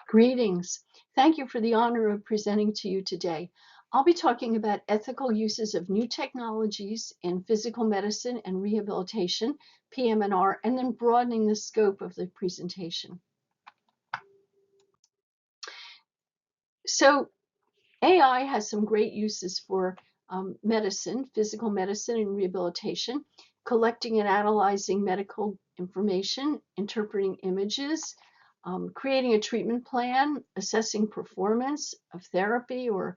Greetings. Thank you for the honor of presenting to you today. I'll be talking about ethical uses of new technologies in physical medicine and rehabilitation, PM&R, and then broadening the scope of the presentation. So AI has some great uses for medicine, physical medicine and rehabilitation, collecting and analyzing medical information, interpreting images, creating a treatment plan, assessing performance of therapy or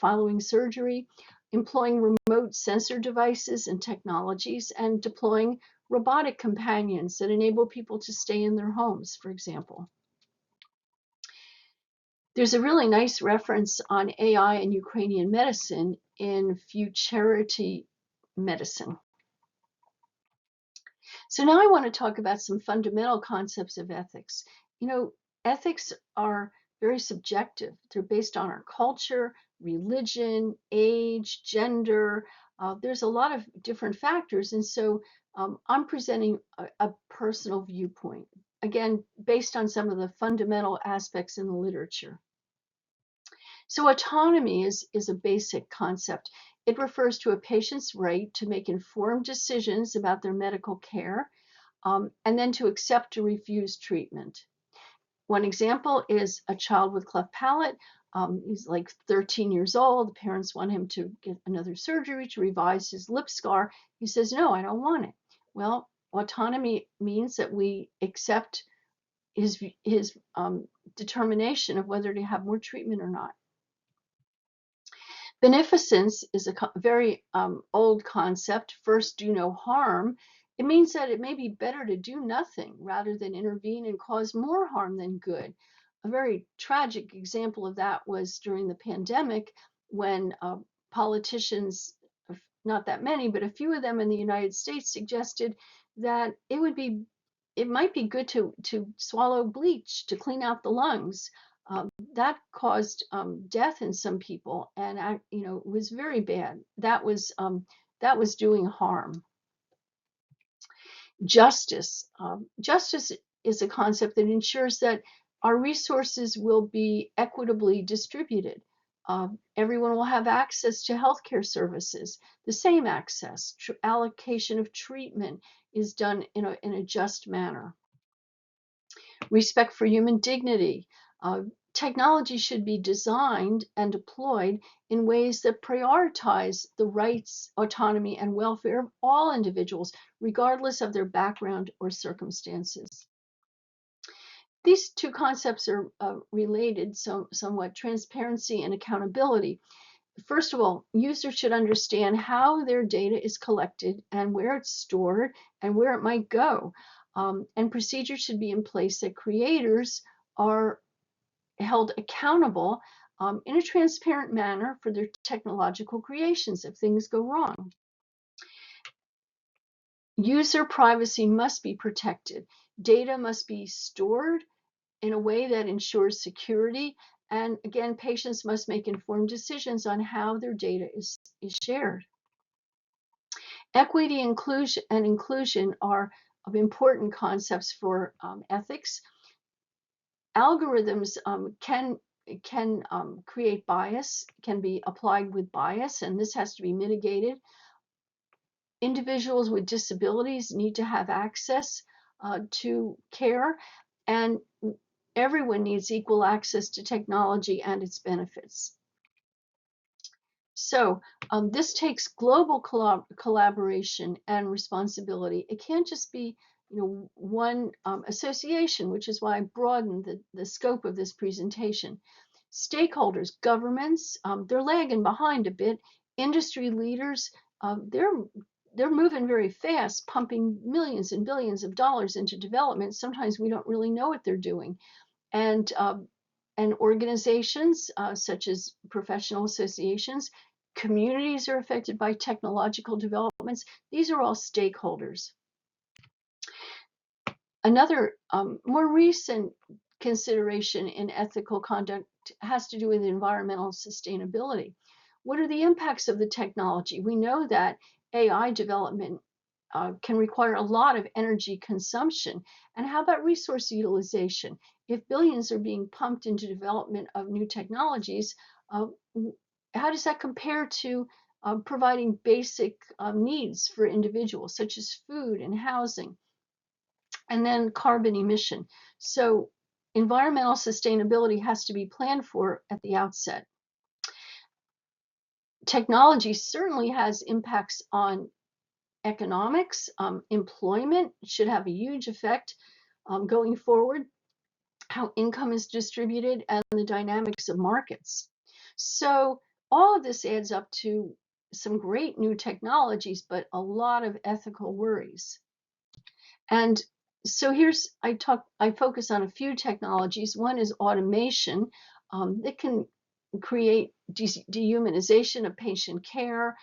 following surgery, employing remote sensor devices and technologies, and deploying robotic companions that enable people to stay in their homes, for example. There's a really nice reference on AI and Ukrainian medicine in Futurity Medicine. So now I want to talk about some fundamental concepts of ethics. Ethics are very subjective. They're based on our culture, religion, age, gender. There's a lot of different factors. And so I'm presenting a personal viewpoint, again, based on some of the fundamental aspects in the literature. So autonomy is a basic concept. It refers to a patient's right to make informed decisions about their medical care, and then to accept or refuse treatment. One example is a child with cleft palate. He's like 13 years old. The parents want him to get another surgery to revise his lip scar. He says, no, I don't want it. Well, autonomy means that we accept his determination of whether to have more treatment or not. Beneficence is a very old concept. First, do no harm. It means that it may be better to do nothing rather than intervene and cause more harm than good. A very tragic example of that was during the pandemic when politicians, not that many, but a few of them in the United States suggested that it might be good to swallow bleach to clean out the lungs. That caused death in some people, and it was very bad. That was doing harm. Justice is a concept that ensures that our resources will be equitably distributed. Everyone will have access to healthcare services, the same access. Allocation of treatment is done in a just manner. Respect for human dignity. Technology should be designed and deployed in ways that prioritize the rights, autonomy, and welfare of all individuals, regardless of their background or circumstances. These two concepts are related somewhat: transparency and accountability. First of all, users should understand how their data is collected and where it's stored and where it might go. And procedures should be in place that creators are held accountable in a transparent manner for their technological creations if things go wrong. User privacy must be protected. Data must be stored in a way that ensures security. And again, patients must make informed decisions on how their data is shared. Equity, inclusion are of important concepts for ethics. Algorithms can create bias, can be applied with bias, and this has to be mitigated. Individuals with disabilities need to have access to care, and everyone needs equal access to technology and its benefits. So this takes global collaboration and responsibility. It can't just be one association, which is why I broadened the scope of this presentation. Stakeholders, governments, they're lagging behind a bit. Industry leaders, they're moving very fast, pumping millions and billions of dollars into development. Sometimes we don't really know what they're doing. And organizations such as professional associations, communities are affected by technological developments. These are all stakeholders. Another more recent consideration in ethical conduct has to do with environmental sustainability. What are the impacts of the technology? We know that AI development can require a lot of energy consumption. And how about resource utilization? If billions are being pumped into development of new technologies, how does that compare to providing basic needs for individuals, such as food and housing? And then carbon emission. So environmental sustainability has to be planned for at the outset. Technology certainly has impacts on economics. Employment should have a huge effect going forward, how income is distributed, and the dynamics of markets. So all of this adds up to some great new technologies, but a lot of ethical worries. And so I focus on a few technologies. One is automation that can create dehumanization of patient care,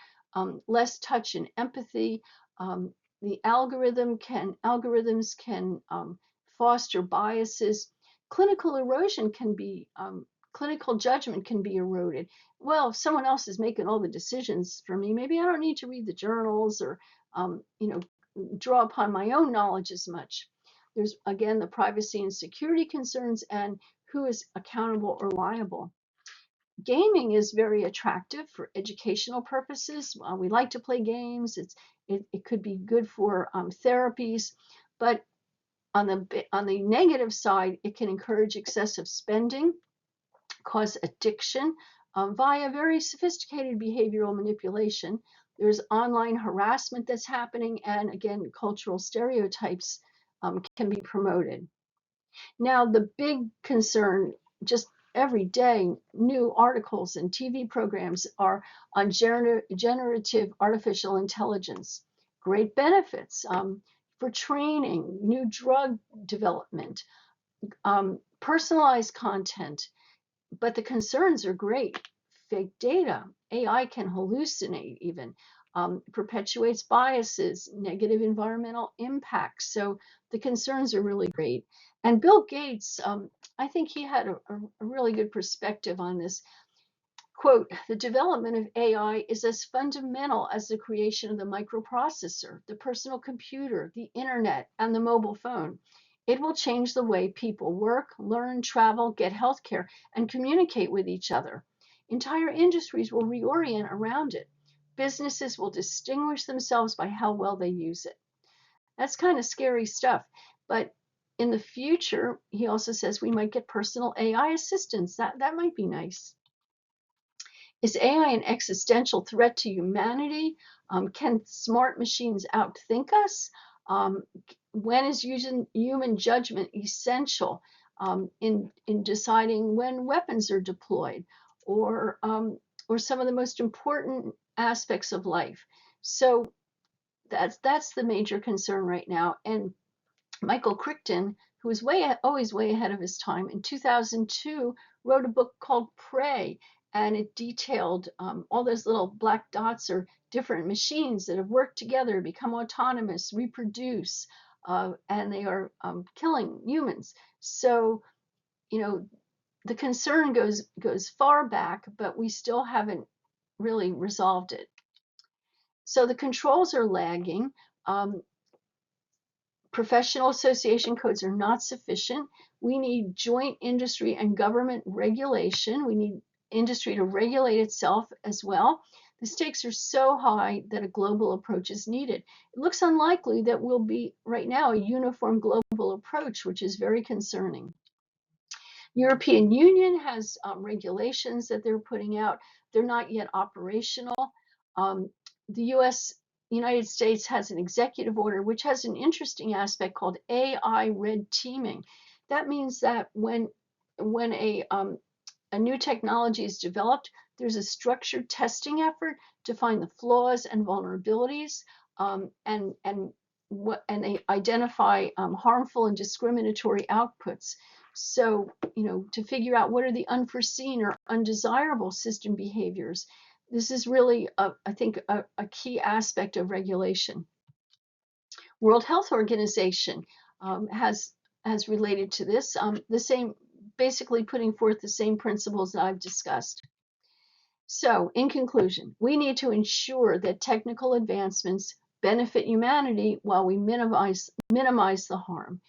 less touch and empathy. The algorithms can foster biases. Clinical erosion can be, clinical judgment can be eroded. Well, if someone else is making all the decisions for me, maybe I don't need to read the journals or, draw upon my own knowledge as much. There's, again, the privacy and security concerns and who is accountable or liable. Gaming is very attractive for educational purposes. We like to play games. It could be good for therapies, but on the negative side, it can encourage excessive spending, cause addiction via very sophisticated behavioral manipulation. There's online harassment that's happening, and again, cultural stereotypes can be promoted. Now, the big concern, just every day, new articles and TV programs are on generative artificial intelligence. Great benefits for training, new drug development, personalized content, but the concerns are great. Fake data, AI can hallucinate even, perpetuates biases, negative environmental impacts. So the concerns are really great. And Bill Gates, I think he had a really good perspective on this. Quote, the development of AI is as fundamental as the creation of the microprocessor, the personal computer, the internet, and the mobile phone. It will change the way people work, learn, travel, get healthcare, and communicate with each other. Entire industries will reorient around it. Businesses will distinguish themselves by how well they use it. That's kind of scary stuff. But in the future, he also says we might get personal AI assistants. That might be nice. Is AI an existential threat to humanity? Can smart machines outthink us? When is using human judgment essential in deciding when weapons are deployed, or some of the most important aspects of life? So that's the major concern right now. And Michael Crichton, who was always way ahead of his time, in 2002 wrote a book called Prey, and it detailed all those little black dots are different machines that have worked together, become autonomous, reproduce, and they are killing humans. So, the concern goes far back, but we still haven't really resolved it. So the controls are lagging. Professional association codes are not sufficient. We need joint industry and government regulation. We need industry to regulate itself as well. The stakes are so high that a global approach is needed. It looks unlikely that we'll be right now a uniform global approach, which is very concerning. European Union has regulations that they're putting out. They're not yet operational. The United States has an executive order which has an interesting aspect called AI red teaming. That means that when a new technology is developed, there's a structured testing effort to find the flaws and vulnerabilities, and they identify harmful and discriminatory outputs. So, to figure out what are the unforeseen or undesirable system behaviors. This is really, I think, a key aspect of regulation. World Health Organization has related to this, the same, basically putting forth the same principles that I've discussed. So, in conclusion, we need to ensure that technical advancements benefit humanity while we minimize the harm.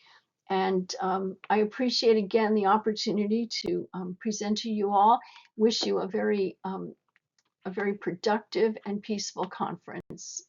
And I appreciate again the opportunity to present to you all. Wish you a very productive and peaceful conference.